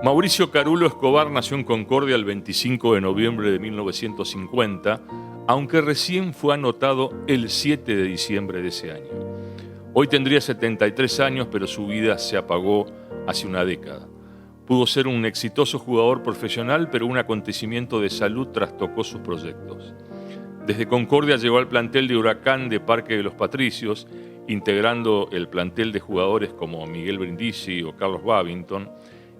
Mauricio Carulo Escobar nació en Concordia el 25 de noviembre de 1950, aunque recién fue anotado el 7 de diciembre de ese año. Hoy tendría 73 años, pero su vida se apagó hace una década. Pudo ser un exitoso jugador profesional, pero un acontecimiento de salud trastocó sus proyectos. Desde Concordia llegó al plantel de Huracán de Parque de los Patricios, integrando el plantel de jugadores como Miguel Brindisi o Carlos Babington,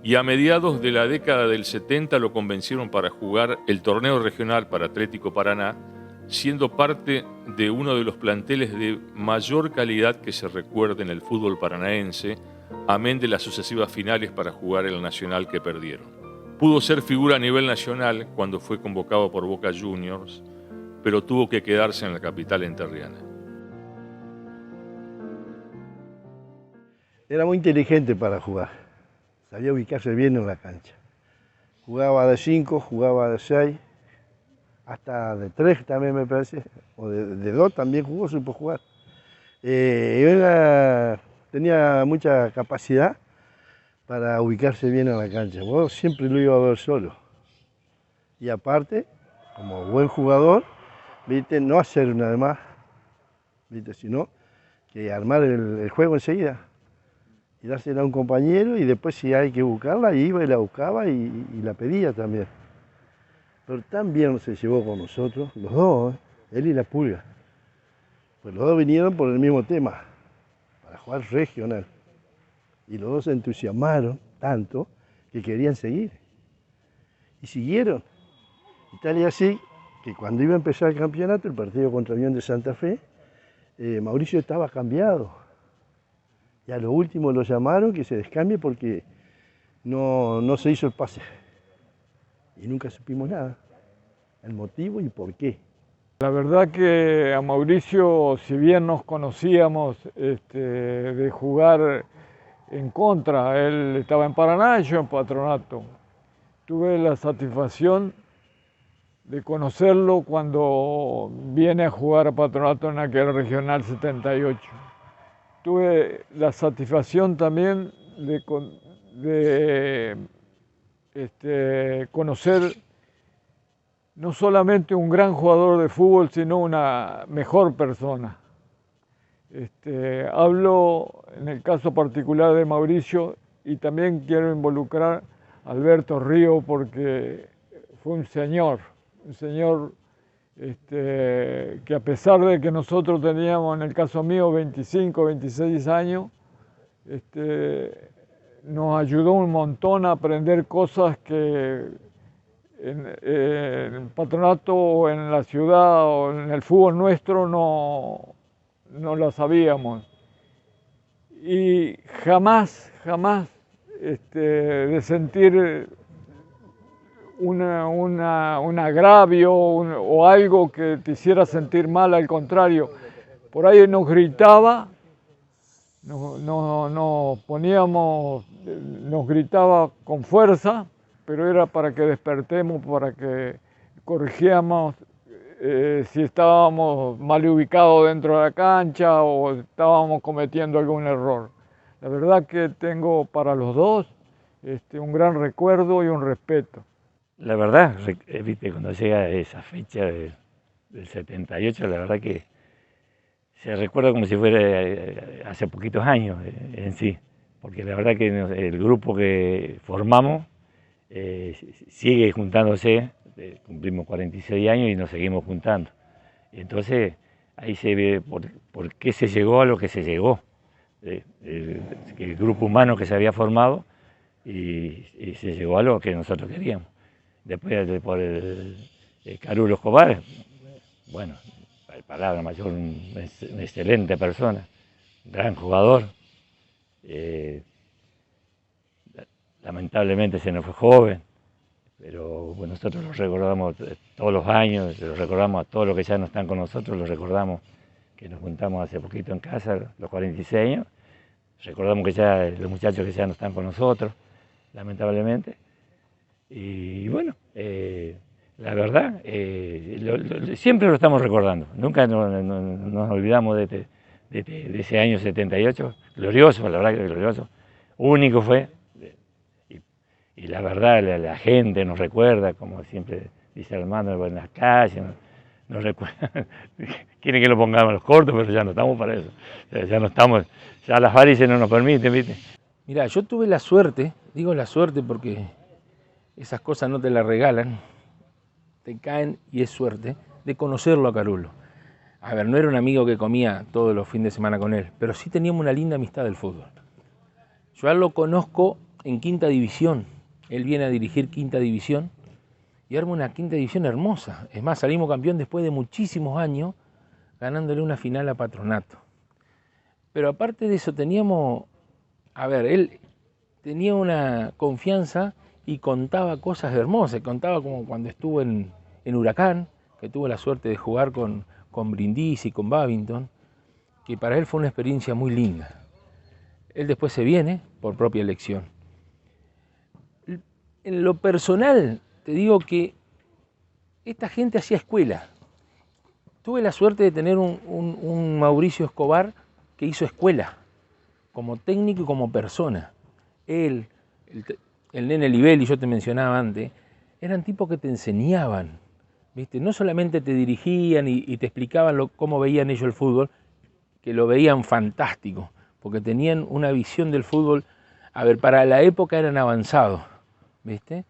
y a mediados de la década del 70 lo convencieron para jugar el torneo regional para Atlético Paraná, siendo parte de uno de los planteles de mayor calidad que se recuerde en el fútbol paranaense, amén de las sucesivas finales para jugar el Nacional que perdieron. Pudo ser figura a nivel nacional cuando fue convocado por Boca Juniors, pero tuvo que quedarse en la capital entrerriana. Era muy inteligente para jugar. Sabía ubicarse bien en la cancha. Jugaba de 5, jugaba de 6, hasta de 3 también me parece, o de 2 también jugó, supo jugar. Tenía mucha capacidad para ubicarse bien en la cancha. Vos siempre lo iba a ver solo. Y aparte, como buen jugador, ¿viste? No hacer nada más, ¿viste? Sino que armar el juego enseguida. Y dársela a un compañero y después si hay que buscarla, iba y la buscaba y la pedía también. Pero tan bien se llevó con nosotros, los dos, él y la Pulga. Pues los dos vinieron por el mismo tema, para jugar regional. Y los dos se entusiasmaron tanto que querían seguir. Y siguieron. Y tal y así que cuando iba a empezar el campeonato, el partido contra Unión de Santa Fe, Mauricio estaba cambiado. Y a lo último lo llamaron que se descambie porque no se hizo el pase. Y nunca supimos nada, el motivo y por qué. La verdad que a Mauricio, si bien nos conocíamos de jugar en contra, él estaba en Paraná y yo en Patronato. Tuve la satisfacción de conocerlo cuando viene a jugar a Patronato en aquel Regional 78. Tuve la satisfacción también de conocer no solamente un gran jugador de fútbol, sino una mejor persona. Hablo en el caso particular de Mauricio y también quiero involucrar a Alberto Río porque fue un señor que a pesar de que nosotros teníamos, en el caso mío, 25, 26 años, nos ayudó un montón a aprender cosas que en el Patronato o en la ciudad o en el fútbol nuestro no las sabíamos. Y jamás de sentir un agravio o algo que te hiciera sentir mal, al contrario. Por ahí nos gritaba, nos gritaba con fuerza, pero era para que despertemos, para que corrigiéramos si estábamos mal ubicados dentro de la cancha o estábamos cometiendo algún error. La verdad que tengo para los dos un gran recuerdo y un respeto. La verdad, viste, cuando llega esa fecha del 78, la verdad que se recuerda como si fuera hace poquitos años en sí, porque la verdad que el grupo que formamos sigue juntándose, cumplimos 46 años y nos seguimos juntando. Entonces ahí se ve por qué se llegó a lo que se llegó, el grupo humano que se había formado y se llegó a lo que nosotros queríamos. Después por el Carulo Escobar, bueno, palabra mayor, una excelente persona, gran jugador. Lamentablemente se nos fue joven, pero bueno, nosotros lo recordamos todos los años, lo recordamos a todos los que ya no están con nosotros, lo recordamos que nos juntamos hace poquito en casa, los 46 años, recordamos que ya los muchachos que ya no están con nosotros, lamentablemente. Y bueno, la verdad, siempre lo estamos recordando, nunca nos olvidamos de ese año 78, glorioso, la verdad que glorioso, único fue, y la verdad la gente nos recuerda, como siempre dice Armando, en las calles, nos recuerda, quieren que lo pongamos los cortos, pero ya no estamos para eso, ya no estamos, ya las varices no nos permiten, ¿viste? Mirá, yo tuve la suerte, digo la suerte porque esas cosas no te las regalan, te caen y es suerte, de conocerlo a Carulo. A ver, no era un amigo que comía todos los fines de semana con él, pero sí teníamos una linda amistad del fútbol. Yo a él lo conozco en quinta división, él viene a dirigir quinta división y arma una quinta división hermosa. Es más, salimos campeón después de muchísimos años, ganándole una final a Patronato. Pero aparte de eso teníamos, a ver, él tenía una confianza y contaba cosas hermosas, contaba como cuando estuvo en Huracán, que tuvo la suerte de jugar con Brindisi y con Babington, que para él fue una experiencia muy linda. Él después se viene por propia elección. En lo personal, te digo que esta gente hacía escuela. Tuve la suerte de tener un Mauricio Escobar que hizo escuela, como técnico y como persona. Él, el nene Libelli, yo te mencionaba antes, eran tipos que te enseñaban, ¿viste? No solamente te dirigían y te explicaban cómo veían ellos el fútbol, que lo veían fantástico, porque tenían una visión del fútbol, a ver, para la época eran avanzados, ¿viste?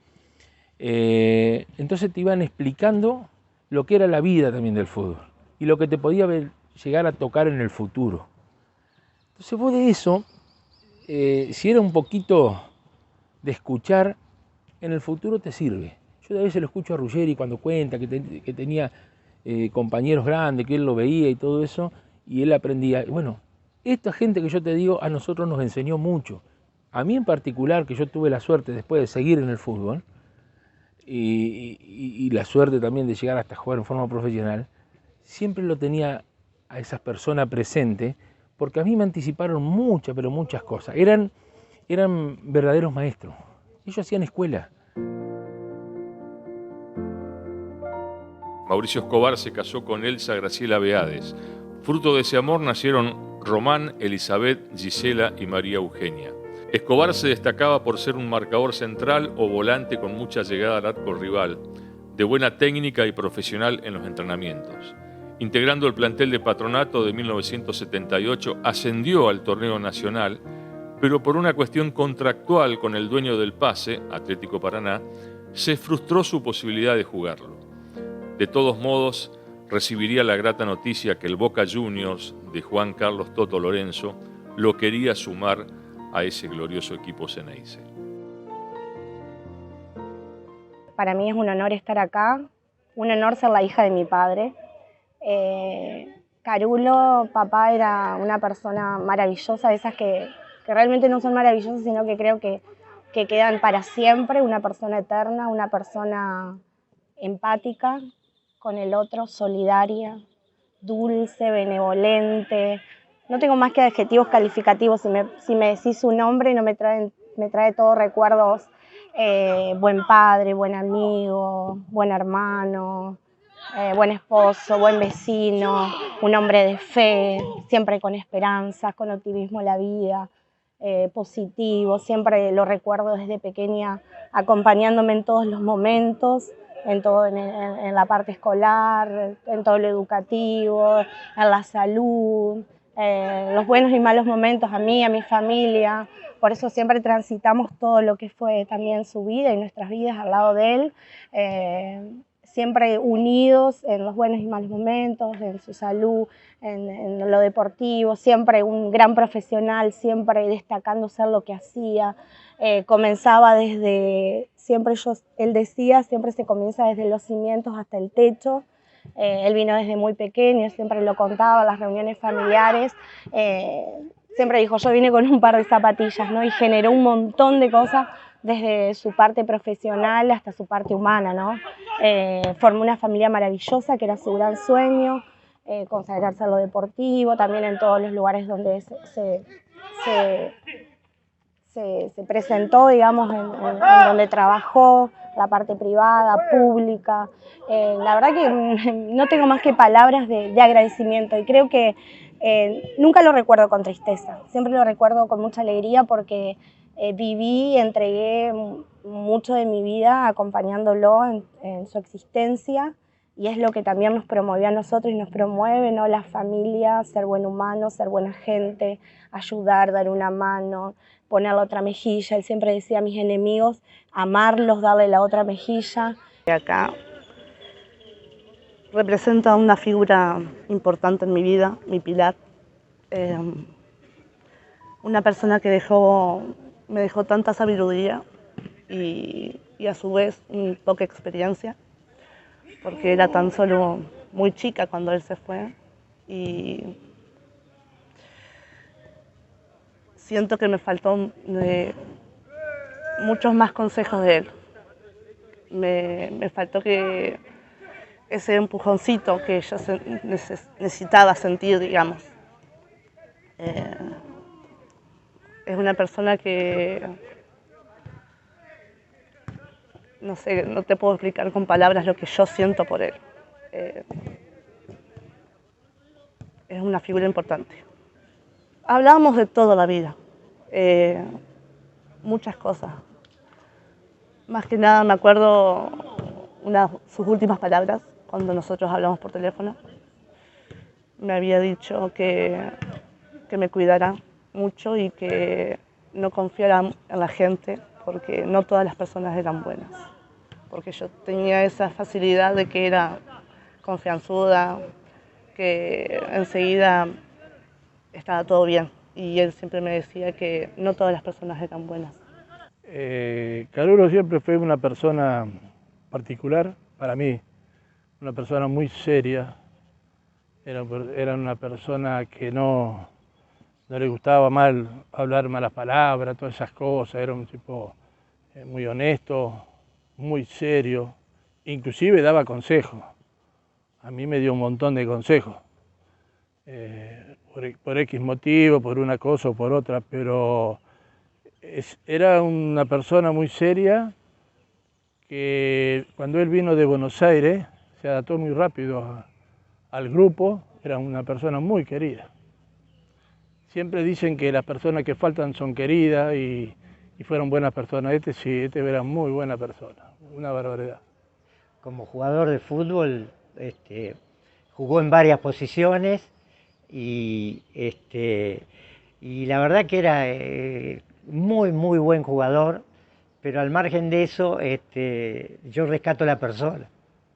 Entonces te iban explicando lo que era la vida también del fútbol y lo que te podía llegar a tocar en el futuro. Entonces vos de eso, si era un poquito de escuchar, en el futuro te sirve. Yo a veces lo escucho a Ruggeri cuando cuenta que tenía compañeros grandes, que él lo veía y todo eso, y él aprendía. Bueno, esta gente que yo te digo a nosotros nos enseñó mucho. A mí en particular, que yo tuve la suerte después de seguir en el fútbol, y la suerte también de llegar hasta jugar en forma profesional, siempre lo tenía a esas personas presentes, porque a mí me anticiparon muchas, pero muchas cosas. Eran verdaderos maestros. Ellos hacían escuela. Mauricio Escobar se casó con Elsa Graciela Beades. Fruto de ese amor nacieron Román, Elizabeth, Gisela y María Eugenia. Escobar se destacaba por ser un marcador central o volante con mucha llegada al arco rival, de buena técnica y profesional en los entrenamientos. Integrando el plantel de Patronato de 1978, ascendió al torneo nacional, pero por una cuestión contractual con el dueño del pase, Atlético Paraná, se frustró su posibilidad de jugarlo. De todos modos, recibiría la grata noticia que el Boca Juniors de Juan Carlos Toto Lorenzo lo quería sumar a ese glorioso equipo Ceneice. Para mí es un honor estar acá, un honor ser la hija de mi padre. Carulo, papá, era una persona maravillosa, de esas que realmente no son maravillosas, sino que creo que quedan para siempre, una persona eterna, una persona empática con el otro, solidaria, dulce, benevolente. No tengo más que adjetivos calificativos, si me decís su nombre no me trae todos recuerdos, buen padre, buen amigo, buen hermano, buen esposo, buen vecino, un hombre de fe, siempre con esperanzas, con optimismo en la vida, positivo, siempre lo recuerdo desde pequeña acompañándome en todos los momentos, en todo, en la parte escolar, en todo lo educativo, en la salud, los buenos y malos momentos a mí, a mi familia. Por eso siempre transitamos todo lo que fue también su vida y nuestras vidas al lado de él, siempre unidos en los buenos y malos momentos, en su salud, en lo deportivo, siempre un gran profesional, siempre destacando ser lo que hacía. Comenzaba desde, él decía, siempre se comienza desde los cimientos hasta el techo. Él vino desde muy pequeño, siempre lo contaba en las reuniones familiares. Siempre dijo, yo vine con un par de zapatillas, ¿no? Y generó un montón de cosas desde su parte profesional hasta su parte humana, ¿no? Formó una familia maravillosa, que era su gran sueño, consagrarse a lo deportivo, también en todos los lugares donde se presentó, digamos, en donde trabajó, la parte privada, pública. La verdad que no tengo más que palabras de agradecimiento y creo que nunca lo recuerdo con tristeza, siempre lo recuerdo con mucha alegría porque viví y entregué mucho de mi vida acompañándolo en su existencia, y es lo que también nos promovió a nosotros y nos promueve, ¿no? La familia, ser buen humano, ser buena gente, ayudar, dar una mano, poner la otra mejilla. Él siempre decía a mis enemigos, amarlos, darle la otra mejilla. Acá representa una figura importante en mi vida, mi pilar. Una persona que me dejó tanta sabiduría y a su vez poca experiencia, porque era tan solo muy chica cuando él se fue, y siento que me faltó muchos más consejos de él. Me faltó que ese empujoncito que yo necesitaba sentir, digamos. Es una persona que, no sé, no te puedo explicar con palabras lo que yo siento por él. Es una figura importante. Hablábamos de toda la vida, muchas cosas. Más que nada me acuerdo sus últimas palabras cuando nosotros hablamos por teléfono. Me había dicho que me cuidara mucho y que no confiara en la gente, porque no todas las personas eran buenas. Porque yo tenía esa facilidad de que era confianzuda, que enseguida estaba todo bien. Y él siempre me decía que no todas las personas eran buenas. Carulo siempre fue una persona particular para mí, una persona muy seria. Era una persona que no le gustaba hablar malas palabras, todas esas cosas. Era un tipo muy honesto, muy serio, inclusive daba consejos. A mí me dio un montón de consejos, por X motivo, por una cosa o por otra, pero era una persona muy seria que cuando él vino de Buenos Aires se adaptó muy rápido al grupo, era una persona muy querida. Siempre dicen que las personas que faltan son queridas y fueron buenas personas. Este era muy buena persona, una barbaridad. Como jugador de fútbol, jugó en varias posiciones y la verdad que era muy buen jugador, pero al margen de eso, yo rescato la persona.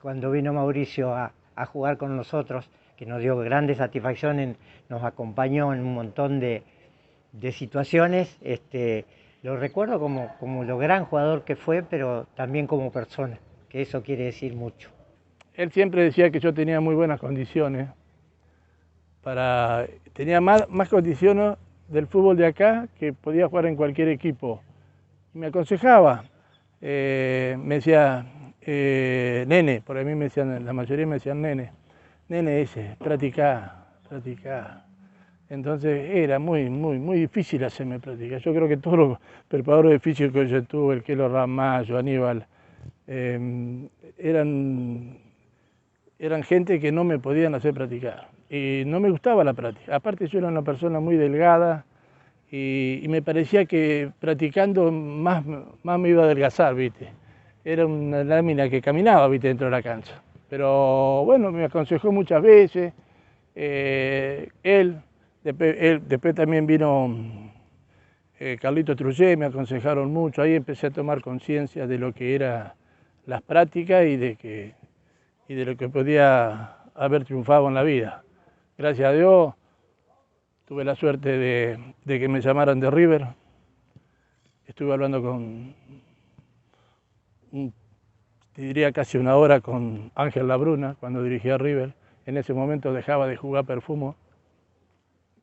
Cuando vino Mauricio a jugar con nosotros, que nos dio grandes satisfacciones, nos acompañó en un montón de situaciones, lo recuerdo como lo gran jugador que fue, pero también como persona, que eso quiere decir mucho. Él siempre decía que yo tenía muy buenas condiciones, tenía más condiciones del fútbol de acá, que podía jugar en cualquier equipo. Y me aconsejaba, me decía, nene, por mí la mayoría me decían nene ese, practicá. Entonces era muy difícil hacerme practicar. Yo creo que todos los preparadores de físico que yo tuve, el Kelo Ramallo, Aníbal, eran gente que no me podían hacer practicar. Y no me gustaba la práctica. Aparte yo era una persona muy delgada y me parecía que practicando más me iba a adelgazar, ¿viste? Era una lámina que caminaba, ¿viste?, dentro de la cancha. Pero bueno, me aconsejó muchas veces. Después también vino Carlito Trujé, me aconsejaron mucho. Ahí empecé a tomar conciencia de lo que eran las prácticas y de lo que podía haber triunfado en la vida. Gracias a Dios tuve la suerte de que me llamaran de River. Estuve hablando te diría casi una hora con Ángel Labruna cuando dirigía a River. En ese momento dejaba de jugar Perfumo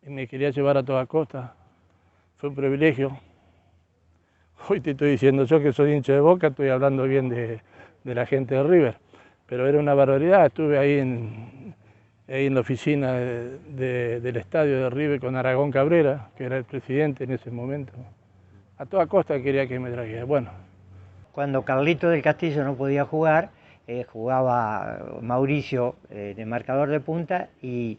y me quería llevar a toda costa. Fue un privilegio. Hoy te estoy diciendo yo que soy hincha de Boca, estoy hablando bien de la gente de River, pero era una barbaridad. Estuve ahí en la oficina del estadio de River con Aragón Cabrera, que era el presidente en ese momento. A toda costa quería que me trajera. Bueno. Cuando Carlito del Castillo no podía jugar, jugaba Mauricio de marcador de punta y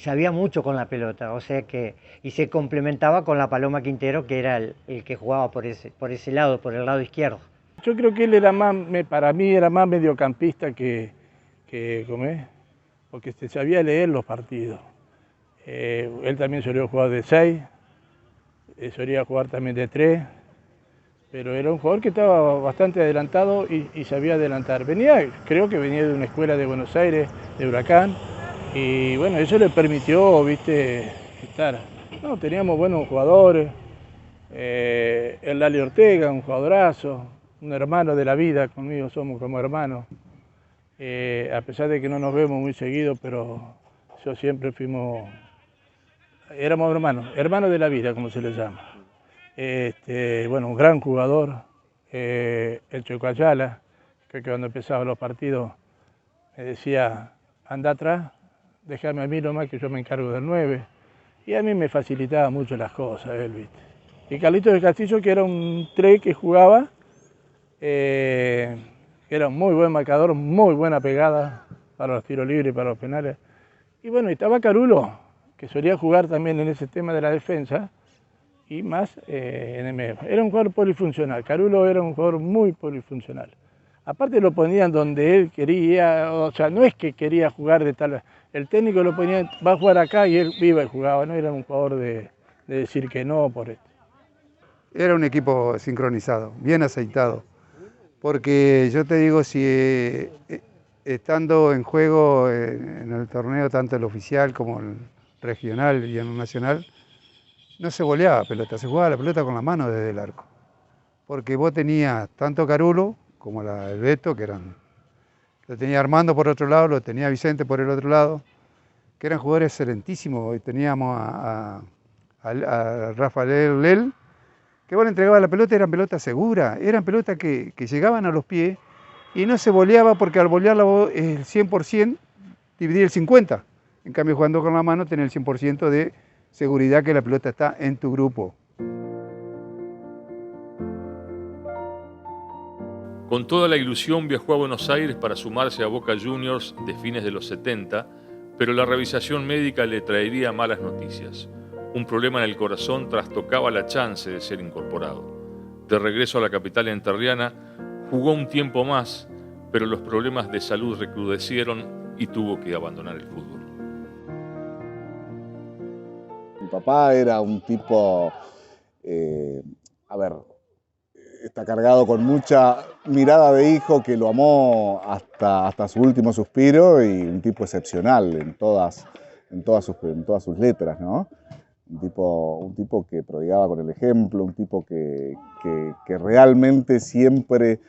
sabía mucho con la pelota, o sea que, y se complementaba con la Paloma Quintero, que era el que jugaba por ese lado, por el lado izquierdo. Yo creo que él era más, para mí era más mediocampista que porque se sabía leer los partidos. Él también solía jugar de 6, solía jugar también de 3, pero era un jugador que estaba bastante adelantado y sabía adelantar. Creo que venía de una escuela de Buenos Aires, de Huracán, y bueno, eso le permitió, viste, estar. No, teníamos buenos jugadores, el Lali Ortega, un jugadorazo, un hermano de la vida, conmigo somos como hermanos. A pesar de que no nos vemos muy seguido, pero yo siempre éramos hermanos de la vida, como se les llama. Bueno, un gran jugador, el Choco Ayala, que cuando empezaba los partidos me decía, anda atrás, déjame a mí nomás que yo me encargo del 9. Y a mí me facilitaba mucho las cosas, él, ¿viste? Y Carlitos del Castillo, que era un 3 que jugaba, era un muy buen marcador, muy buena pegada para los tiros libres y para los penales. Y bueno, estaba Carulo, que solía jugar también en ese tema de la defensa, y más en el medio. Era un jugador polifuncional, Carulo era un jugador muy polifuncional. Aparte lo ponían donde él quería, o sea, no es que quería jugar de tal... El técnico lo ponía, va a jugar acá y él iba y jugaba, no era un jugador de decir que no por esto. Era un equipo sincronizado, bien aceitado, porque yo te digo, si estando en juego en el torneo, tanto el oficial como el regional y el nacional, no se voleaba pelota, se jugaba la pelota con la mano desde el arco. Porque vos tenías tanto Carulo como el Beto, que lo tenía Armando por otro lado, lo tenía Vicente por el otro lado, que eran jugadores excelentísimos. Hoy teníamos a Rafael Lel, que vos le entregabas la pelota, eran pelotas seguras, eran pelotas que llegaban a los pies y no se voleaba, porque al volearla vos el 100% dividía el 50%. En cambio, jugando con la mano tenés el 100% de seguridad que la pelota está en tu grupo. Con toda la ilusión viajó a Buenos Aires para sumarse a Boca Juniors de fines de los 70, pero la revisación médica le traería malas noticias. Un problema en el corazón trastocaba la chance de ser incorporado. De regreso a la capital enterriana, jugó un tiempo más, pero los problemas de salud recrudecieron y tuvo que abandonar el fútbol. Mi papá era un tipo, está cargado con mucha mirada de hijo, que lo amó hasta su último suspiro, y un tipo excepcional en todas sus letras, ¿no? Un tipo que prodigaba con el ejemplo, un tipo que realmente siempre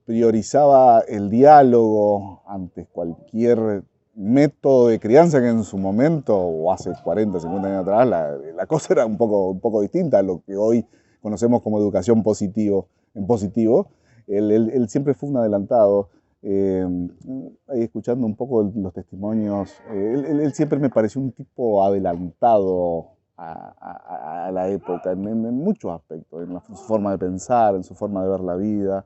priorizaba el diálogo antes cualquier método de crianza, que en su momento, o hace 40, 50 años atrás, la cosa era un poco distinta a lo que hoy conocemos como educación en positivo. Él siempre fue un adelantado. Ahí escuchando un poco los testimonios, él siempre me pareció un tipo adelantado a la época, en muchos aspectos, en su forma de pensar, en su forma de ver la vida.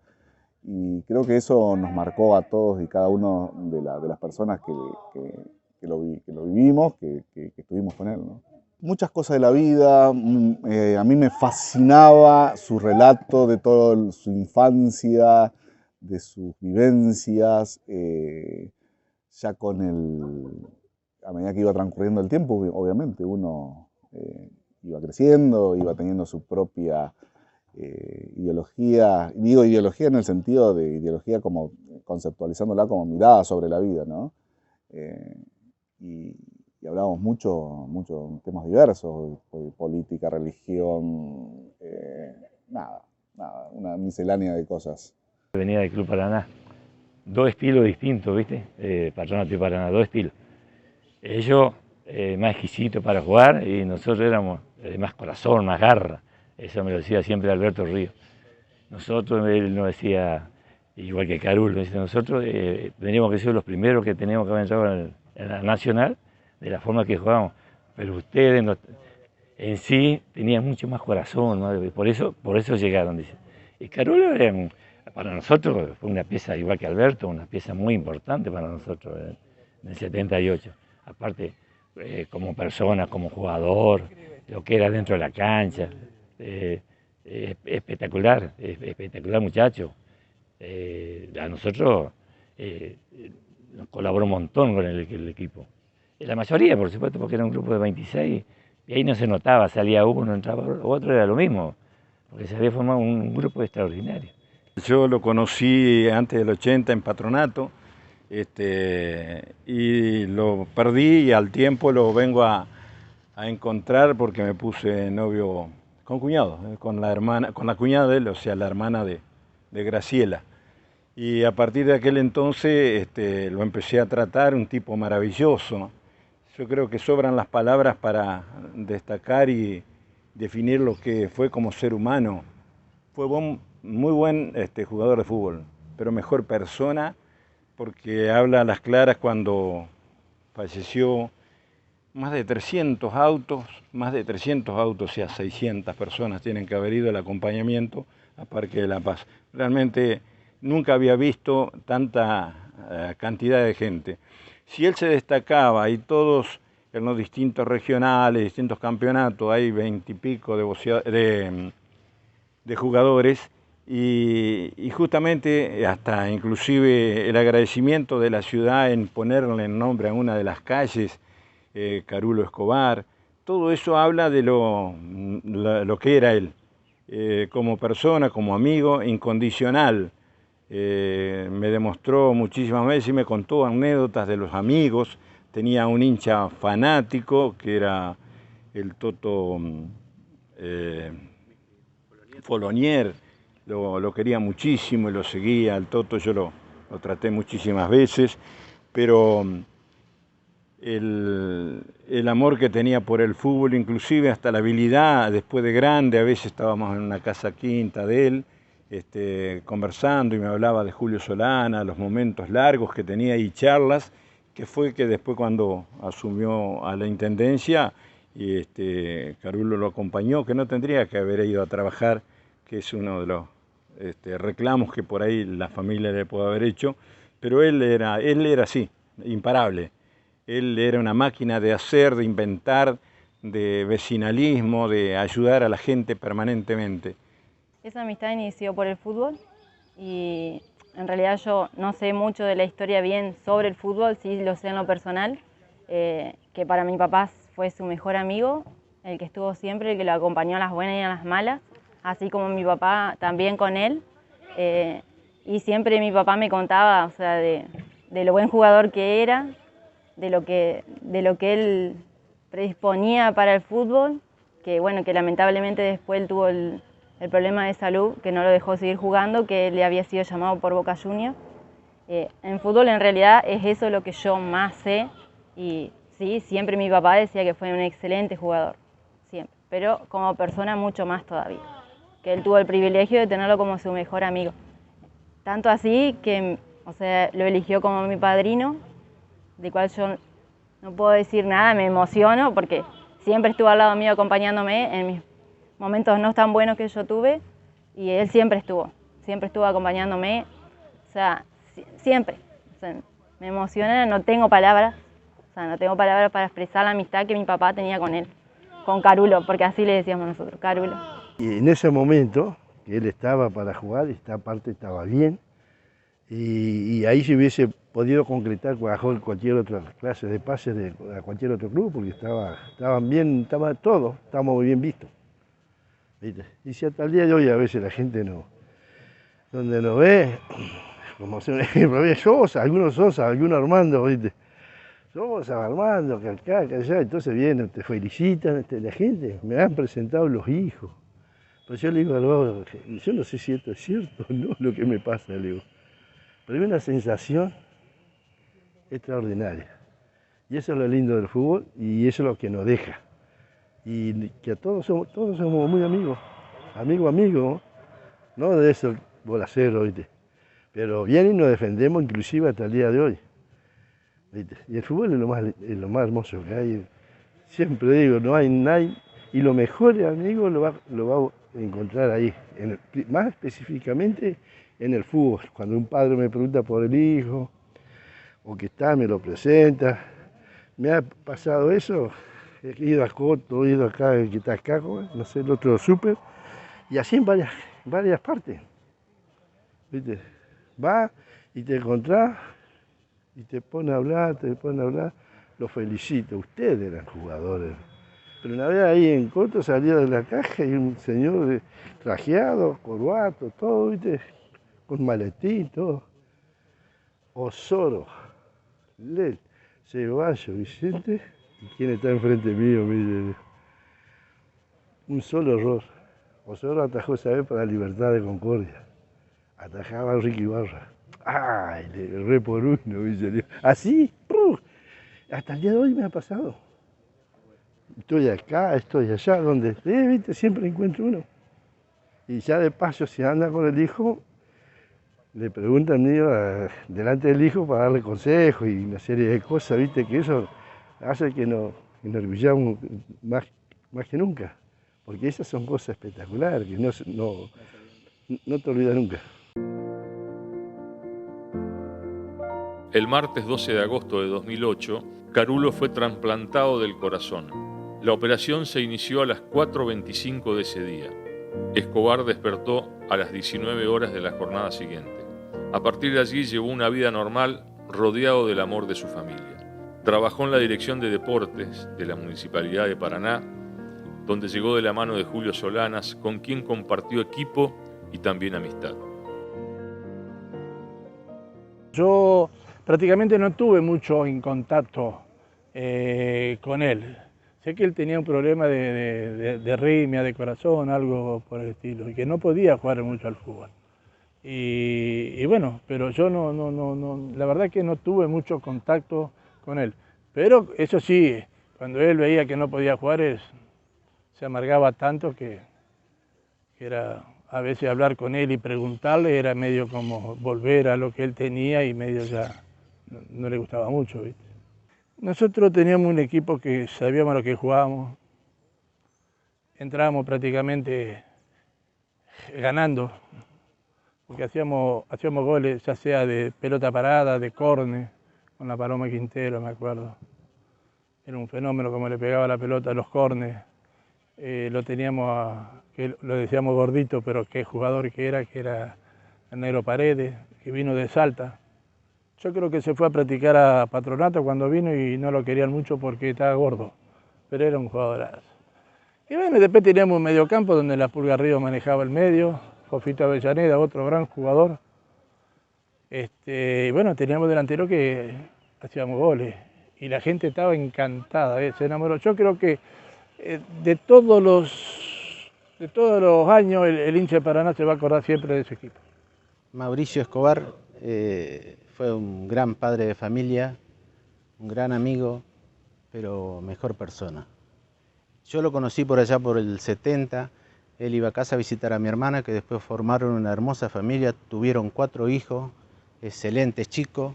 Y creo que eso nos marcó a todos y cada uno de las personas que lo vivimos, que estuvimos con él, ¿no? Muchas cosas de la vida, a mí me fascinaba su relato de toda su infancia, de sus vivencias, ya a medida que iba transcurriendo el tiempo, obviamente uno iba creciendo, iba teniendo su propia ideología. Digo ideología en el sentido de ideología como conceptualizándola como mirada sobre la vida, ¿no? Y hablábamos mucho temas diversos, política, religión, una miscelánea de cosas. Venía del Club Paraná, dos estilos distintos, ¿viste? Patronato y Paraná, dos estilos. Ellos más exquisitos para jugar y nosotros éramos más corazón, más garra. Eso me lo decía siempre Alberto Ríos. Nosotros, él nos decía, igual que Carulo, nosotros teníamos que ser los primeros que teníamos que haber entrado en la Nacional, de la forma que jugábamos. Pero ustedes en sí tenían mucho más corazón, ¿no? Por eso llegaron, dice. Y Carulo para nosotros fue una pieza, igual que Alberto, una pieza muy importante para nosotros en el 78. Aparte, como persona, como jugador, lo que era dentro de la cancha, espectacular muchacho. A nosotros nos colaboró un montón con el equipo. La mayoría, por supuesto, porque era un grupo de 26, y ahí no se notaba, salía uno, entraba otro, era lo mismo, porque se había formado un grupo extraordinario. Yo lo conocí antes del 80 en Patronato, y lo perdí y al tiempo lo vengo a encontrar porque me puse novio con cuñado, con la cuñada de él, o sea, la hermana de Graciela. Y a partir de aquel entonces lo empecé a tratar, un tipo maravilloso. Yo creo que sobran las palabras para destacar y definir lo que fue como ser humano. Fue muy buen jugador de fútbol, pero mejor persona, porque habla a las claras cuando falleció. Más de 300 autos, o sea, 600 personas tienen que haber ido al acompañamiento a Parque de la Paz. Realmente nunca había visto tanta cantidad de gente. Si él se destacaba y todos en los distintos regionales, distintos campeonatos, hay 20 y pico de jugadores, y justamente hasta inclusive el agradecimiento de la ciudad en ponerle el nombre a una de las calles, Carulo Escobar, todo eso habla de lo que era él, como persona, como amigo, incondicional. Me demostró muchísimas veces y me contó anécdotas de los amigos. Tenía un hincha fanático que era el Toto Folonier, lo quería muchísimo y lo seguía. Al Toto yo lo traté muchísimas veces, pero el amor que tenía por el fútbol, inclusive hasta la habilidad, después de grande, a veces estábamos en una casa quinta de él, conversando, y me hablaba de Julio Solana, los momentos largos que tenía y charlas, que fue que después cuando asumió a la intendencia, y Carulo lo acompañó, que no tendría que haber ido a trabajar, que es uno de los reclamos que por ahí la familia le puede haber hecho, pero él era así, imparable. Él era una máquina de hacer, de inventar, de vecinalismo, de ayudar a la gente permanentemente. Esa amistad inició por el fútbol y en realidad yo no sé mucho de la historia bien sobre el fútbol, sí lo sé en lo personal, que para mi papá fue su mejor amigo, el que estuvo siempre, el que lo acompañó a las buenas y a las malas, así como mi papá también con él. Y siempre mi papá me contaba, o sea, de lo buen jugador que era, de lo que él predisponía para el fútbol, que bueno, que lamentablemente después él tuvo el problema de salud, que no lo dejó seguir jugando, que él le había sido llamado por Boca Juniors. En fútbol en realidad es eso lo que yo más sé, y sí, siempre mi papá decía que fue un excelente jugador, siempre, pero como persona mucho más todavía, que él tuvo el privilegio de tenerlo como su mejor amigo. Tanto así que, o sea, lo eligió como mi padrino, de cual yo no puedo decir nada, me emociono porque siempre estuvo al lado mío acompañándome en mis momentos no tan buenos que yo tuve, y él siempre estuvo acompañándome, o sea, siempre. O sea, me emociona, no tengo palabras para expresar la amistad que mi papá tenía con él, con Carulo, porque así le decíamos nosotros, Carulo. Y en ese momento, que él estaba para jugar, esta parte estaba bien, y ahí se hubiese podido concretar bajo cualquier otra clase de pases a cualquier otro club, porque estaban bien, estábamos muy bien vistos. ¿Viste? Y si hasta el día de hoy a veces la gente donde nos ve, como se me Sosa, algunos Armando, ¿viste? Sosa, Armando, que acá, que allá, entonces vienen, te felicitan, la gente, me han presentado los hijos. Pues yo le digo a Álvaro, yo no sé si esto es cierto o no, lo que me pasa, le digo. Pero es una sensación extraordinaria. Y eso es lo lindo del fútbol, y eso es lo que nos deja. Y que todos somos muy amigos, amigos, no de eso bolacero, ¿viste? Pero bien, y nos defendemos inclusive hasta el día de hoy, ¿viste? Y el fútbol es lo más hermoso que hay. Siempre digo, no hay nadie, y lo mejor de amigos lo va a encontrar ahí, más específicamente en el fútbol. Cuando un padre me pregunta por el hijo, o que está, me lo presenta. Me ha pasado eso, he ido a Coto, he ido acá, que está acá, no sé, el otro súper, y así en varias partes. ¿Viste? Va y te encontrás y te pone a hablar, Lo felicito, ustedes eran jugadores. Pero una vez ahí en Coto salía de la caja y un señor trajeado, corbato, todo, ¿viste? Con maletín, todo. Osoro, Lel, Ceballos, Vicente, ¿y quién está enfrente mío? Mire, un solo error. Osoro atajó esa vez para Libertad de Concordia. Atajaba a Ricky Barra. ¡Ay! Le erré por uno, ¿viste? Así, ¡pum! Hasta el día de hoy me ha pasado. Estoy acá, estoy allá, donde esté, ¿viste? Siempre encuentro uno. Y ya de paso, si anda con el hijo, le preguntan delante del hijo para darle consejos y una serie de cosas, ¿viste? Que eso hace que nos enorgullamos más que nunca. Porque esas son cosas espectaculares que no te olvidas nunca. El martes 12 de agosto de 2008, Carulo fue trasplantado del corazón. La operación se inició a las 4:25 de ese día. Escobar despertó a las 19 horas de la jornada siguiente. A partir de allí llevó una vida normal, rodeado del amor de su familia. Trabajó en la Dirección de Deportes de la Municipalidad de Paraná, donde llegó de la mano de Julio Solanas, con quien compartió equipo y también amistad. Yo prácticamente no tuve mucho en contacto con él. Sé que él tenía un problema de arritmia, de corazón, algo por el estilo, y que no podía jugar mucho al fútbol. Y bueno, pero yo la verdad que no tuve mucho contacto con él. Pero eso sí, cuando él veía que no podía jugar, se amargaba tanto que era a veces hablar con él y preguntarle, era medio como volver a lo que él tenía y medio ya no le gustaba mucho, ¿viste? Nosotros teníamos un equipo que sabíamos lo que jugábamos, entrábamos prácticamente ganando, porque hacíamos goles, ya sea de pelota parada, de córner, con la Paloma Quintero, me acuerdo. Era un fenómeno como le pegaba la pelota a los córneres. Lo teníamos, que lo decíamos gordito, pero qué jugador que era el Negro Paredes, que vino de Salta. Yo creo que se fue a practicar a Patronato cuando vino y no lo querían mucho porque estaba gordo, pero era un jugadorazo. Y bueno, después teníamos un mediocampo donde la Pulga Río manejaba el medio, Fofito Avellaneda, otro gran jugador. Y bueno, teníamos delantero que hacíamos goles y la gente estaba encantada, se enamoró. Yo creo que de todos los años el hincha de Paraná se va a acordar siempre de ese equipo. Mauricio Escobar fue un gran padre de familia, un gran amigo, pero mejor persona. Yo lo conocí por allá por el 70, él iba a casa a visitar a mi hermana, que después formaron una hermosa familia, tuvieron 4 hijos, excelentes chicos,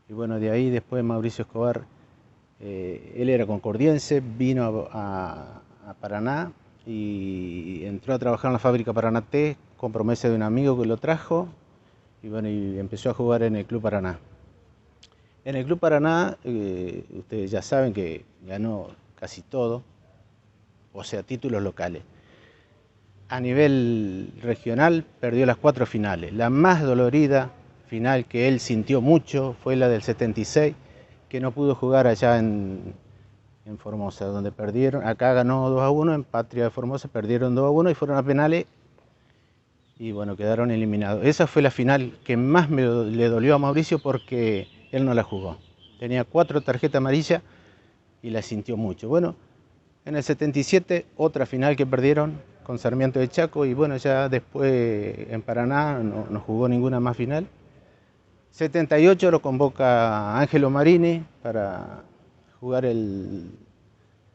y bueno, de ahí después Mauricio Escobar, él era concordiense, vino a Paraná y entró a trabajar en la fábrica Paraná Té, con promesa de un amigo que lo trajo, y bueno, y empezó a jugar en el Club Paraná. En el Club Paraná, ustedes ya saben que ganó casi todo, o sea, títulos locales. A nivel regional perdió las 4 finales. La más dolorida final que él sintió mucho fue la del 76, que no pudo jugar allá en Formosa, donde perdieron. Acá ganó 2-1, en Patria de Formosa perdieron 2-1 y fueron a penales y bueno, quedaron eliminados. Esa fue la final que más le dolió a Mauricio porque él no la jugó. Tenía 4 tarjetas amarillas y la sintió mucho. Bueno, en el 77 otra final que perdieron con Sarmiento de Chaco y bueno, ya después en Paraná no jugó ninguna más final. 78 lo convoca Ángelo Marini para jugar el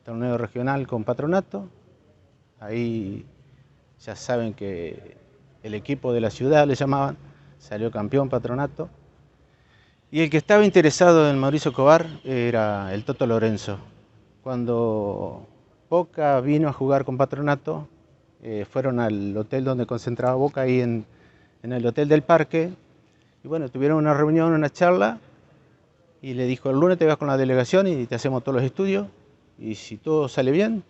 torneo regional con Patronato. Ahí ya saben que el equipo de la ciudad le llamaban, salió campeón Patronato. Y el que estaba interesado en Mauricio Escobar era el Toto Lorenzo. Cuando Boca vino a jugar con Patronato, fueron al hotel donde concentraba Boca, ahí en en el Hotel del Parque. Y bueno, tuvieron una reunión, una charla, y le dijo, el lunes te vas con la delegación y te hacemos todos los estudios, y si todo sale bien,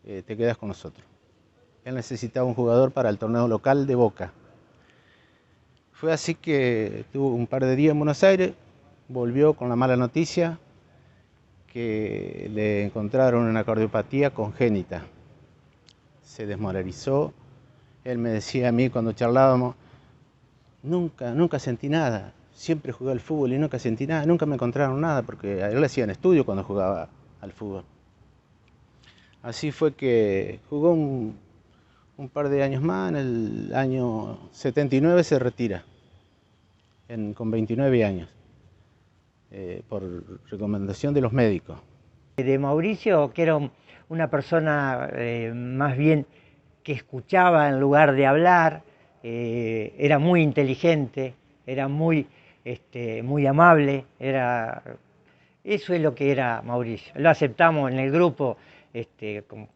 te quedas con nosotros. Él necesitaba un jugador para el torneo local de Boca. Fue así que tuvo un par de días en Buenos Aires, volvió con la mala noticia que le encontraron una cardiopatía congénita. Se desmoralizó. Él me decía a mí cuando charlábamos, nunca sentí nada. Siempre jugué al fútbol y nunca sentí nada, nunca me encontraron nada, porque a él le hacían estudio cuando jugaba al fútbol. Así fue que jugó un par de años más, en el año 79 se retira, con 29 años, por recomendación de los médicos. De Mauricio, que era una persona más bien que escuchaba en lugar de hablar, era muy inteligente, era muy amable, eso es lo que era Mauricio. Lo aceptamos en el grupo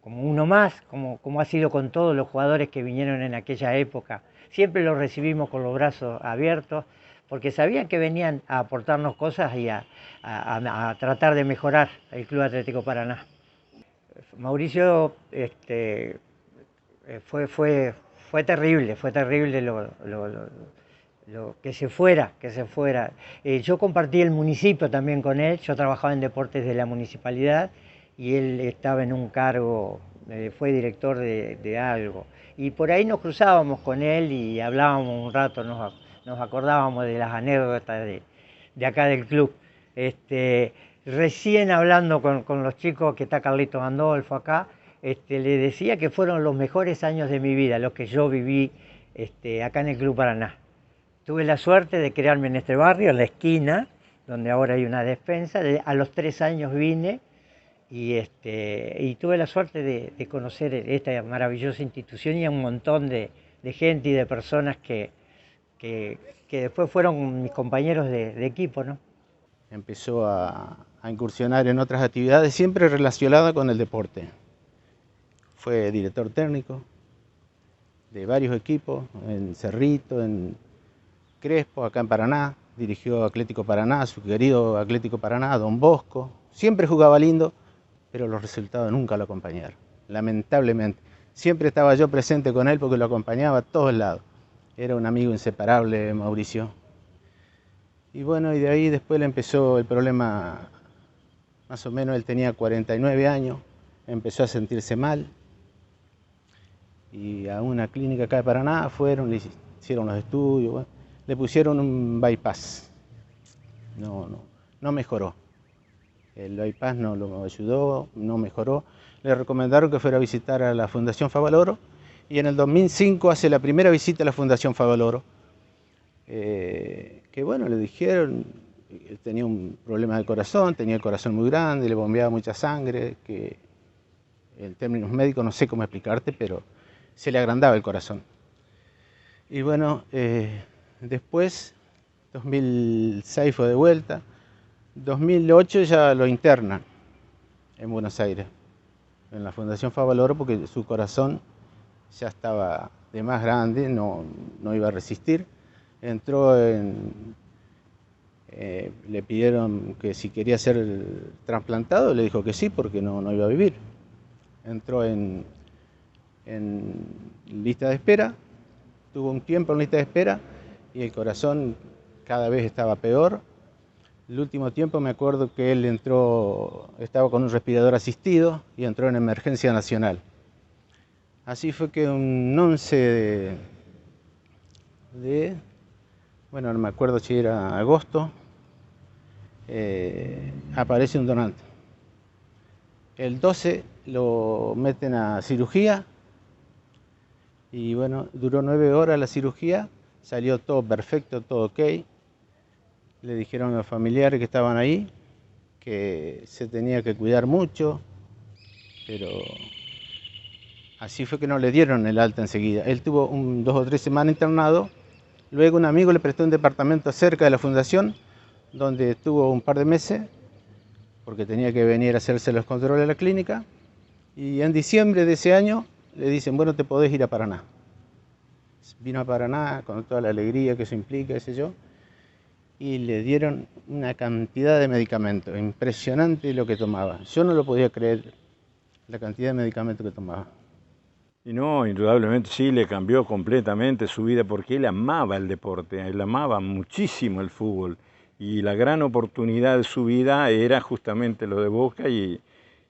como uno más, como ha sido con todos los jugadores que vinieron en aquella época. Siempre los recibimos con los brazos abiertos, porque sabían que venían a aportarnos cosas y a tratar de mejorar el Club Atlético Paraná. Mauricio fue terrible lo que se fuera. Yo compartí el municipio también con él, yo trabajaba en deportes de la municipalidad y él estaba en un cargo, fue director de algo. Y por ahí nos cruzábamos con él y hablábamos un rato, nos acordábamos de las anécdotas de acá del club. Recién hablando con los chicos, que está Carlitos Andolfo acá, le decía que fueron los mejores años de mi vida, los que yo viví acá en el Club Paraná. Tuve la suerte de criarme en este barrio, en la esquina, donde ahora hay una despensa. A los 3 años vine y tuve la suerte de conocer esta maravillosa institución y a un montón de gente y de personas que después fueron mis compañeros de equipo, ¿no? Empezó a incursionar en otras actividades siempre relacionadas con el deporte. Fue director técnico de varios equipos, en Cerrito, en Crespo, acá en Paraná. Dirigió Atlético Paraná, su querido Atlético Paraná, Don Bosco. Siempre jugaba lindo, pero los resultados nunca lo acompañaron, lamentablemente. Siempre estaba yo presente con él porque lo acompañaba a todos lados. Era un amigo inseparable, Mauricio. Y bueno, y de ahí después le empezó el problema, más o menos él tenía 49 años, empezó a sentirse mal. Y a una clínica acá de Paraná fueron, le hicieron los estudios, bueno, le pusieron un bypass. No mejoró. El bypass no lo ayudó, no mejoró. Le recomendaron que fuera a visitar a la Fundación Favaloro y en el 2005 hace la primera visita a la Fundación Favaloro. Que bueno, le dijeron, él tenía un problema de corazón, tenía el corazón muy grande, le bombeaba mucha sangre, que en términos médicos no sé cómo explicarte, pero se le agrandaba el corazón. Y bueno, después, 2006 fue de vuelta, 2008 ya lo internan en Buenos Aires, en la Fundación Favaloro, porque su corazón ya estaba de más grande, no iba a resistir. Entró le pidieron que si quería ser trasplantado, le dijo que sí, porque no iba a vivir. Entró en lista de espera, tuvo un tiempo en lista de espera y el corazón cada vez estaba peor. El último tiempo me acuerdo que él estaba con un respirador asistido y entró en emergencia nacional. Así fue que un 11 bueno, no me acuerdo si era agosto, aparece un donante. El 12 lo meten a cirugía y bueno, duró 9 horas la cirugía, salió todo perfecto, todo ok. Le dijeron a los familiares que estaban ahí que se tenía que cuidar mucho, pero así fue que no le dieron el alta enseguida. Él tuvo 2 o 3 semanas internado. Luego un amigo le prestó un departamento cerca de la fundación, donde estuvo un par de meses, porque tenía que venir a hacerse los controles a la clínica. Y en diciembre de ese año le dicen, bueno, te podés ir a Paraná. Vino a Paraná con toda la alegría que eso implica, qué sé yo, y le dieron una cantidad de medicamentos, impresionante lo que tomaba. Yo no lo podía creer, la cantidad de medicamentos que tomaba. Y no, indudablemente sí, le cambió completamente su vida porque él amaba el deporte, él amaba muchísimo el fútbol y la gran oportunidad de su vida era justamente lo de Boca y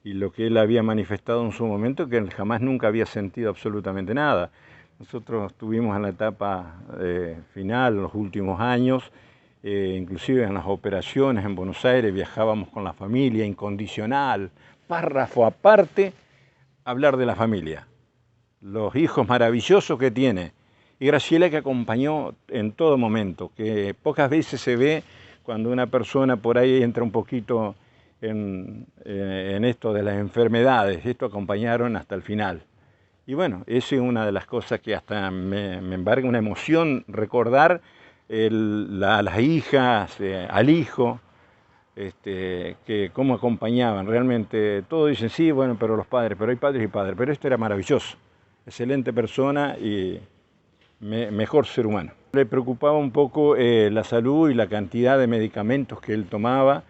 lo que él había manifestado en su momento, que él jamás nunca había sentido absolutamente nada. Nosotros estuvimos en la etapa final, en los últimos años, inclusive en las operaciones en Buenos Aires, viajábamos con la familia, incondicional, párrafo aparte, hablar de la familia. Los hijos maravillosos que tiene, y Graciela que acompañó en todo momento, que pocas veces se ve cuando una persona por ahí entra un poquito en esto de las enfermedades, esto acompañaron hasta el final. Y bueno, esa es una de las cosas que hasta me embarga una emoción recordar a las hijas, al hijo, que cómo acompañaban, realmente todos dicen sí, bueno, pero los padres, pero hay padres y padres, pero esto era maravilloso. Excelente persona y mejor ser humano. Le preocupaba un poco la salud y la cantidad de medicamentos que él tomaba.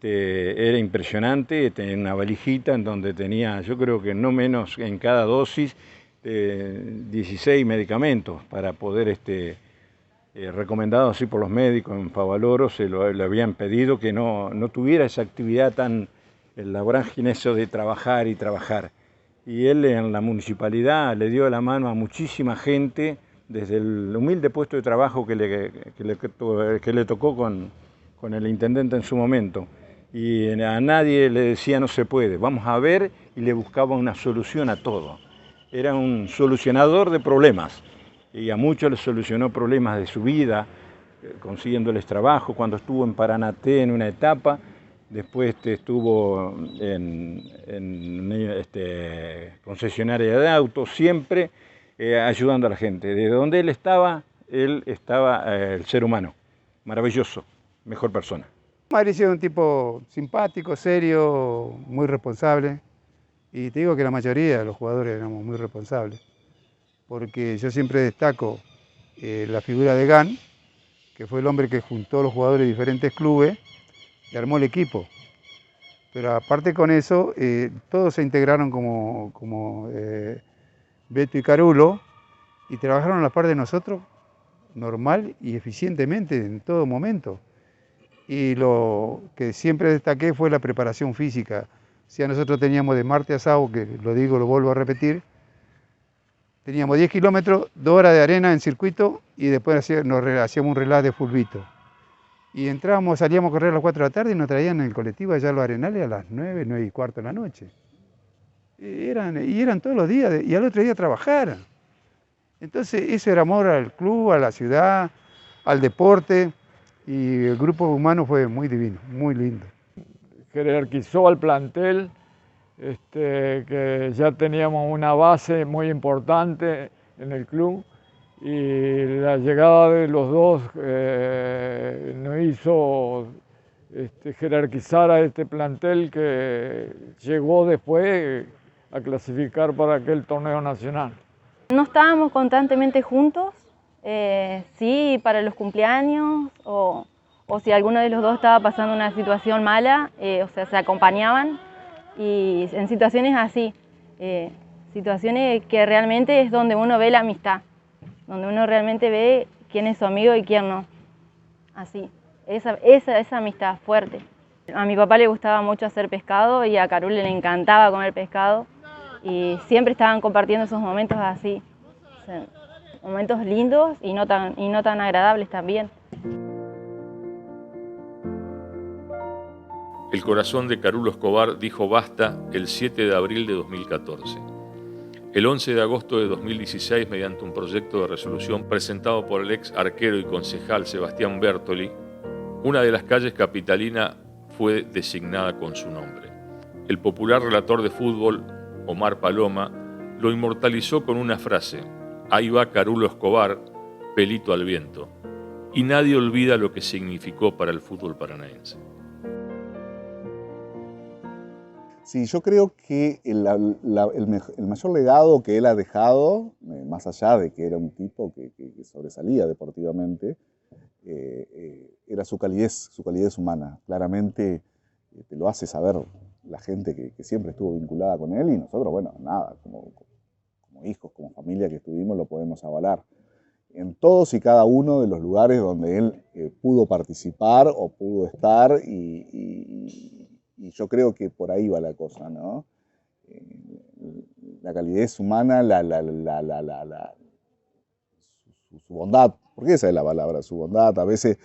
Era impresionante, tenía una valijita en donde tenía, yo creo que no menos en cada dosis, 16 medicamentos para poder, recomendado así por los médicos en Favaloro, le habían pedido que no tuviera esa actividad tan, la vorágine eso de trabajar y trabajar. Y él en la municipalidad le dio la mano a muchísima gente, desde el humilde puesto de trabajo que le tocó con el intendente en su momento. Y a nadie le decía no se puede, vamos a ver, y le buscaba una solución a todo. Era un solucionador de problemas, y a muchos les solucionó problemas de su vida, consiguiéndoles trabajo. Cuando estuvo en Paranaté en una etapa, después estuvo en concesionaria de autos, siempre ayudando a la gente. De donde él estaba el ser humano, maravilloso, mejor persona. Mauricio es un tipo simpático, serio, muy responsable. Y te digo que la mayoría de los jugadores éramos muy responsables. Porque yo siempre destaco la figura de Gan, que fue el hombre que juntó a los jugadores de diferentes clubes y armó el equipo. Pero aparte con eso, todos se integraron como Beto y Carulo y trabajaron a la par de nosotros normal y eficientemente en todo momento. Y lo que siempre destaqué fue la preparación física. Si nosotros teníamos de martes a sábado, que lo digo, lo vuelvo a repetir, teníamos 10 kilómetros, 2 horas de arena en circuito y después hacíamos un relás de fulbito. Y salíamos a correr a las 4 de la tarde y nos traían en el colectivo allá a los Arenales a las 9, 9 y cuarto de la noche. Y eran todos los días, y al otro día trabajar. Entonces eso era amor al club, a la ciudad, al deporte, y el grupo humano fue muy divino, muy lindo. Jerarquizó al plantel, que ya teníamos una base muy importante en el club, y la llegada de los dos nos hizo jerarquizar a este plantel que llegó después a clasificar para aquel torneo nacional. No estábamos constantemente juntos, sí para los cumpleaños o si alguno de los dos estaba pasando una situación mala, o sea, se acompañaban, y en situaciones así, situaciones que realmente es donde uno ve la amistad, donde uno realmente ve quién es su amigo y quién no, así, esa amistad fuerte. A mi papá le gustaba mucho hacer pescado y a Carulo le encantaba comer pescado y siempre estaban compartiendo esos momentos así, o sea, momentos lindos y no tan agradables también. El corazón de Carulo Escobar dijo basta el 7 de abril de 2014. El 11 de agosto de 2016, mediante un proyecto de resolución presentado por el ex arquero y concejal Sebastián Bertoli, una de las calles capitalinas fue designada con su nombre. El popular relator de fútbol, Omar Paloma, lo inmortalizó con una frase: ahí va Carulo Escobar, pelito al viento. Y nadie olvida lo que significó para el fútbol paranaense. Sí, yo creo que el mayor legado que él ha dejado, más allá de que era un tipo que sobresalía deportivamente, era su calidez humana. Claramente te lo hace saber la gente que siempre estuvo vinculada con él y nosotros, bueno, nada, como hijos, como familia que estuvimos, lo podemos avalar. En todos y cada uno de los lugares donde él pudo participar o pudo estar y yo creo que por ahí va la cosa, ¿no? La calidez humana, su bondad, porque esa es la palabra, su bondad. A veces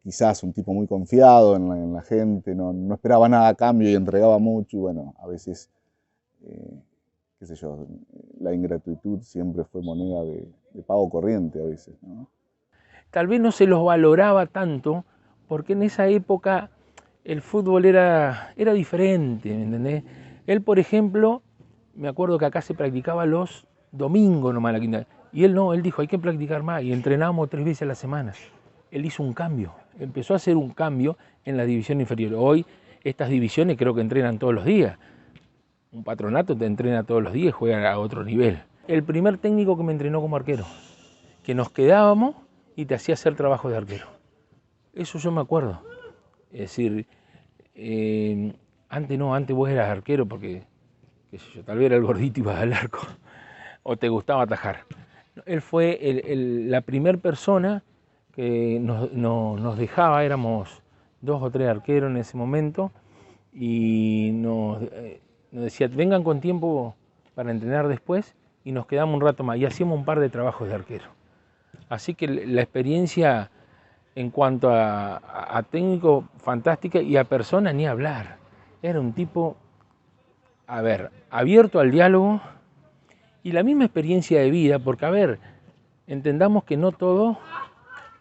quizás un tipo muy confiado en la gente, no esperaba nada a cambio y entregaba mucho y bueno, a veces, qué sé yo, la ingratitud siempre fue moneda de pago corriente a veces, ¿no? Tal vez no se los valoraba tanto porque en esa época el fútbol era diferente, ¿me entendés? Él, por ejemplo, me acuerdo que acá se practicaba los domingos nomás la quinta. Y él no, él dijo, hay que practicar más. Y entrenábamos 3 veces a la semana. Él hizo un cambio, empezó a hacer un cambio en la división inferior. Hoy estas divisiones creo que entrenan todos los días. Un Patronato te entrena todos los días y juega a otro nivel. El primer técnico que me entrenó como arquero, que nos quedábamos y te hacía hacer trabajo de arquero. Eso yo me acuerdo. Es decir, antes vos eras arquero porque, qué sé yo, tal vez era el gordito y ibas al arco, o te gustaba atajar. Él fue la primera persona que nos dejaba, éramos 2 o 3 arqueros en ese momento, y nos decía, vengan con tiempo para entrenar después, y nos quedamos un rato más, y hacíamos un par de trabajos de arquero. Así que la experiencia en cuanto a técnico, fantástica, y a persona ni hablar. Era un tipo, a ver, abierto al diálogo y la misma experiencia de vida, porque, a ver, entendamos que no todo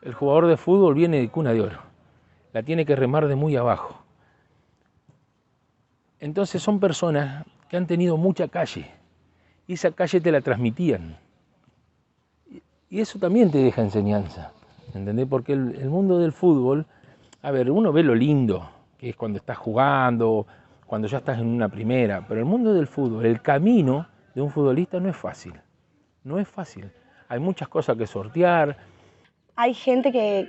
el jugador de fútbol viene de cuna de oro. La tiene que remar de muy abajo. Entonces son personas que han tenido mucha calle y esa calle te la transmitían. Y eso también te deja enseñanza. ¿Entendés? Porque el mundo del fútbol, a ver, uno ve lo lindo, que es cuando estás jugando, cuando ya estás en una primera, pero el mundo del fútbol, el camino de un futbolista no es fácil, no es fácil. Hay muchas cosas que sortear. Hay gente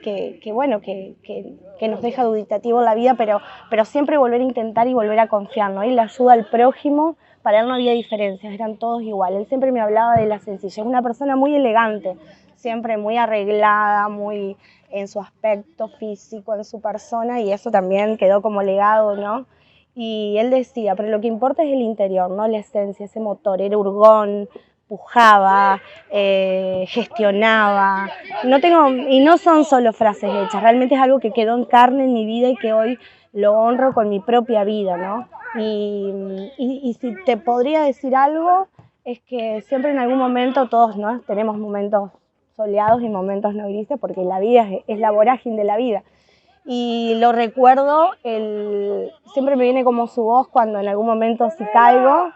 bueno, que nos deja dubitativo en la vida, pero siempre volver a intentar y volver a confiar, ¿no? Y la ayuda al prójimo, para él no había diferencias, eran todos iguales. Él siempre me hablaba de la sencillez, una persona muy elegante, siempre muy arreglada, muy en su aspecto físico, en su persona, y eso también quedó como legado, ¿no? Y él decía, pero lo que importa es el interior, ¿no? La esencia, ese motor, era hurgón, pujaba, gestionaba. Y no son solo frases hechas, realmente es algo que quedó en carne en mi vida y que hoy lo honro con mi propia vida, ¿no? Y si te podría decir algo, es que siempre en algún momento todos, ¿no? Tenemos momentos soleados y momentos no grises, porque la vida es la vorágine de la vida. Y lo recuerdo, siempre me viene como su voz cuando en algún momento si caigo,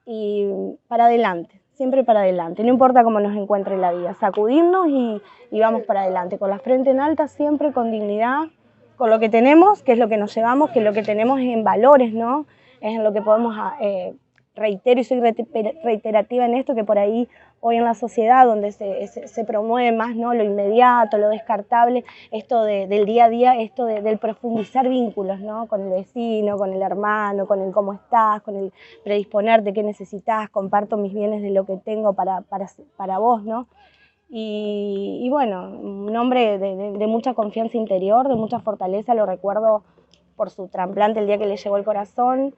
y para adelante, siempre para adelante, no importa cómo nos encuentre la vida, sacudirnos y vamos para adelante, con la frente en alta, siempre con dignidad, con lo que tenemos, que es lo que nos llevamos, que lo que tenemos es en valores, ¿no? Es en lo que podemos, reitero y soy reiterativa en esto, que por ahí hoy en la sociedad donde se promueve más, ¿no? Lo inmediato, lo descartable, esto del día a día, esto del profundizar vínculos, ¿no? Con el vecino, con el hermano, con el cómo estás, con el predisponerte, qué necesitas, comparto mis bienes de lo que tengo para vos, ¿no? Y bueno, un hombre de mucha confianza interior, de mucha fortaleza, lo recuerdo por su trasplante el día que le llegó el corazón,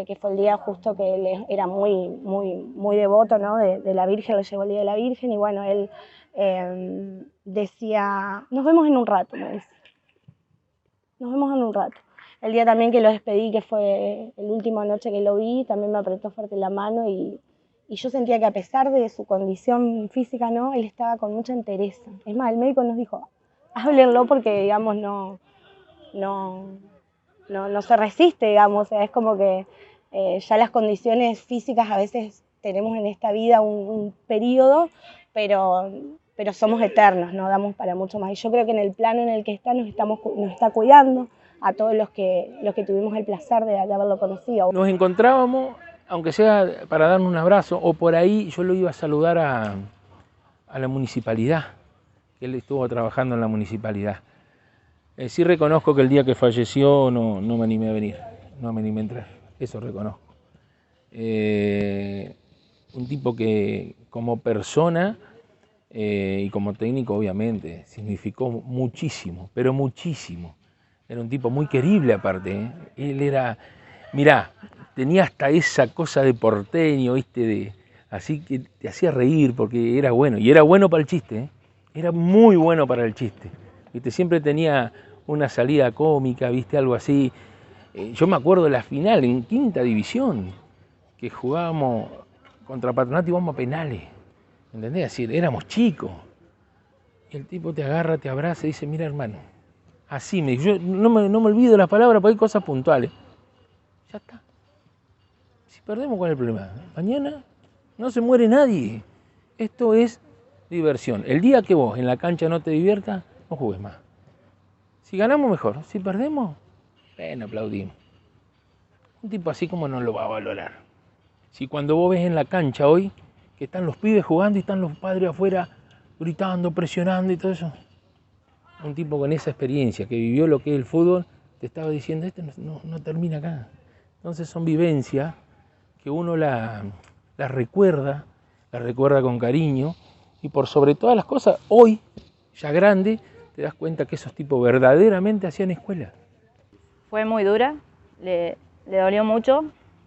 que fue el día justo que él era muy devoto, ¿no? de la Virgen, le llegó el día de la Virgen, y bueno, él decía, nos vemos en un rato, me dice, nos vemos en un rato. El día también que lo despedí, que fue la última noche que lo vi, también me apretó fuerte la mano y yo sentía que a pesar de su condición física, ¿no? Él estaba con mucha entereza. Es más, el médico nos dijo, háblenlo porque, digamos, no se resiste, digamos, o sea, es como que ya las condiciones físicas a veces tenemos en esta vida un periodo, pero somos eternos, no damos para mucho más. Y yo creo que en el plano en el que está nos está cuidando, a todos los que tuvimos el placer de haberlo conocido. Nos encontrábamos, aunque sea para darnos un abrazo, o por ahí yo lo iba a saludar a la municipalidad, que él estuvo trabajando en la municipalidad. Sí reconozco que el día que falleció no me animé a venir, no me animé a entrar, eso reconozco. Un tipo que como persona y como técnico obviamente significó muchísimo, pero muchísimo. Era un tipo muy querible aparte, ¿eh? Él era, mirá, tenía hasta esa cosa de porteño, ¿viste? Así que te hacía reír porque era bueno, y era bueno para el chiste, ¿eh? Era muy bueno para el chiste, ¿viste? Siempre tenía una salida cómica, ¿viste? Algo así. Yo me acuerdo de la final en quinta división, que jugábamos contra Patronato y íbamos a penales, ¿entendés? Así, éramos chicos. Y el tipo te agarra, te abraza y dice, mira hermano, así me dijo, yo no me olvido las palabras porque hay cosas puntuales. Ya está. Si perdemos, ¿cuál es el problema? Mañana no se muere nadie. Esto es diversión. El día que vos en la cancha no te diviertas, no jugues más. Si ganamos, mejor. Si perdemos, bueno, aplaudimos. Un tipo así como no lo va a valorar. Si cuando vos ves en la cancha hoy que están los pibes jugando y están los padres afuera gritando, presionando y todo eso, un tipo con esa experiencia, que vivió lo que es el fútbol, te estaba diciendo, esto no termina acá. Entonces son vivencias que uno las recuerda con cariño, y por sobre todas las cosas, hoy, ya grande, te das cuenta que esos tipos verdaderamente hacían escuela. Fue muy dura, le dolió mucho,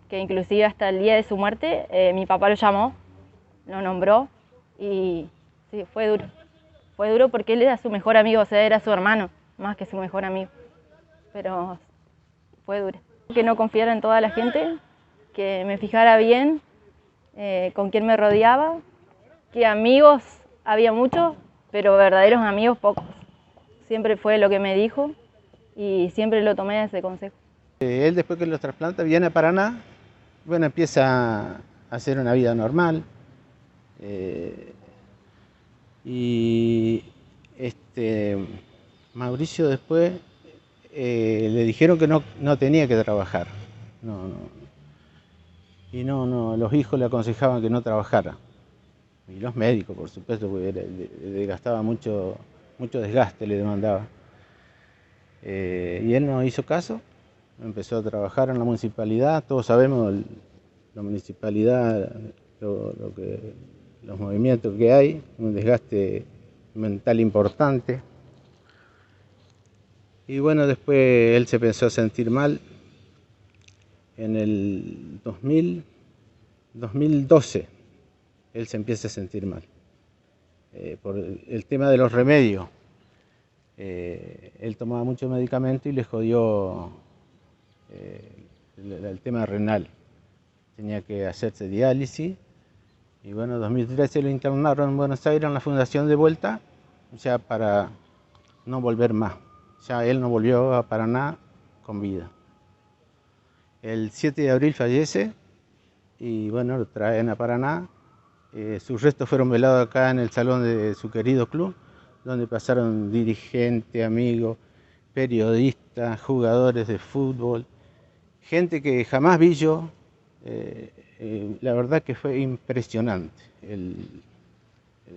que inclusive hasta el día de su muerte mi papá lo llamó, lo nombró, y sí, fue duro. Fue duro porque él era su mejor amigo, o sea, era su hermano, más que su mejor amigo. Pero fue duro. Que no confiara en toda la gente, que me fijara bien con quién me rodeaba, que amigos había muchos, pero verdaderos amigos pocos. Siempre fue lo que me dijo y siempre lo tomé ese consejo. Él después que lo trasplanta viene a Paraná, bueno, empieza a hacer una vida normal. Y Mauricio después le dijeron que no tenía que trabajar. Y los hijos le aconsejaban que no trabajara. Y los médicos, por supuesto, porque le gastaba mucho desgaste, le demandaba. Y él no hizo caso, empezó a trabajar en la municipalidad. Todos sabemos la municipalidad, los movimientos que hay, un desgaste mental importante. Y bueno, después él se empezó a sentir mal. En el 2012 él se empieza a sentir mal por el tema de los remedios. Él tomaba mucho medicamento y le jodió el tema renal. Tenía que hacerse diálisis. Y bueno, en 2013 lo internaron en Buenos Aires en la Fundación de Vuelta, ya para no volver más. Ya él no volvió a Paraná con vida. El 7 de abril fallece y bueno, lo traen a Paraná. Sus restos fueron velados acá en el salón de su querido club, donde pasaron dirigentes, amigos, periodistas, jugadores de fútbol, gente que jamás vi yo. La verdad que fue impresionante.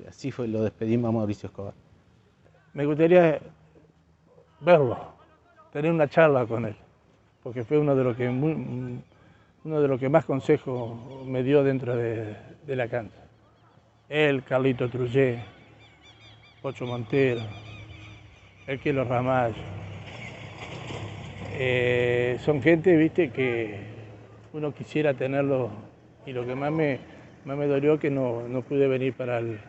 Así lo despedimos a Mauricio Escobar. Me gustaría verlo, tener una charla con él, porque fue uno de los que más consejos me dio dentro de la cancha. Él, Carlito Trujé, Pocho Montero, el Quielo Ramallo. Son gente, viste, que uno quisiera tenerlo, y lo que más me dolió que no pude venir para el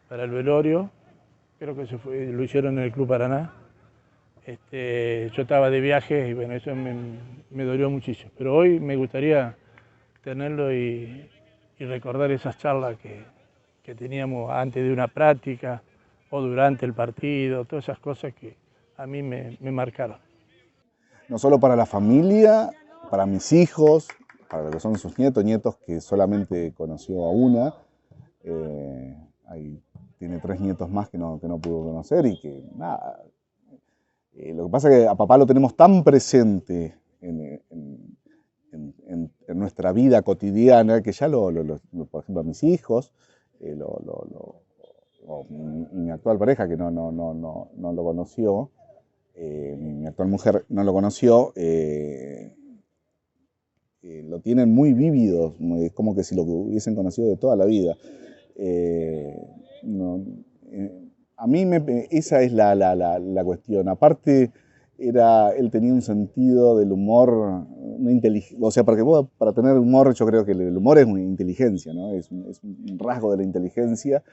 velorio. Creo que lo hicieron en el Club Paraná. Yo estaba de viaje y bueno, eso me dolió muchísimo. Pero hoy me gustaría tenerlo y recordar esas charlas que teníamos antes de una práctica o durante el partido, todas esas cosas que a mí me marcaron. No solo para la familia, para mis hijos, para lo que son sus nietos que solamente conoció a una. Tiene 3 nietos más que no pudo conocer y que nada, Lo que pasa es que a papá lo tenemos tan presente en nuestra vida cotidiana que ya por ejemplo, a mis hijos, o mi actual pareja, que no lo conoció, mi actual mujer no lo conoció, lo tienen muy vívidos, es como que si lo hubiesen conocido de toda la vida. A mí esa es la cuestión. Aparte, él tenía un sentido del humor, una inteligencia, o sea, para tener humor yo creo que el humor es una inteligencia, ¿no? Es un rasgo de la inteligencia,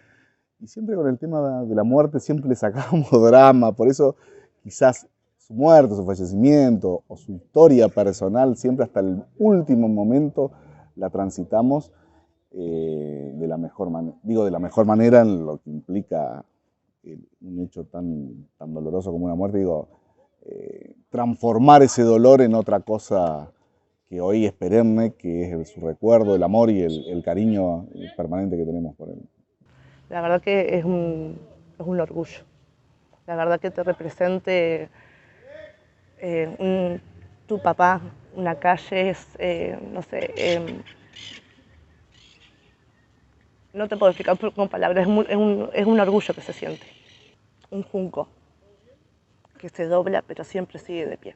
y siempre con el tema de la muerte siempre le sacábamos drama, por eso quizás su muerte, su fallecimiento o su historia personal siempre hasta el último momento la transitamos de la mejor manera, de la mejor manera en lo que implica un hecho tan doloroso como una muerte, transformar ese dolor en otra cosa que hoy es perenne, que es su recuerdo, el amor y el cariño permanente que tenemos por él. La verdad que es un orgullo. La verdad que te represente tu papá, una calle, no sé, no te puedo explicar con palabras, es un orgullo que se siente. Un junco que se dobla pero siempre sigue de pie.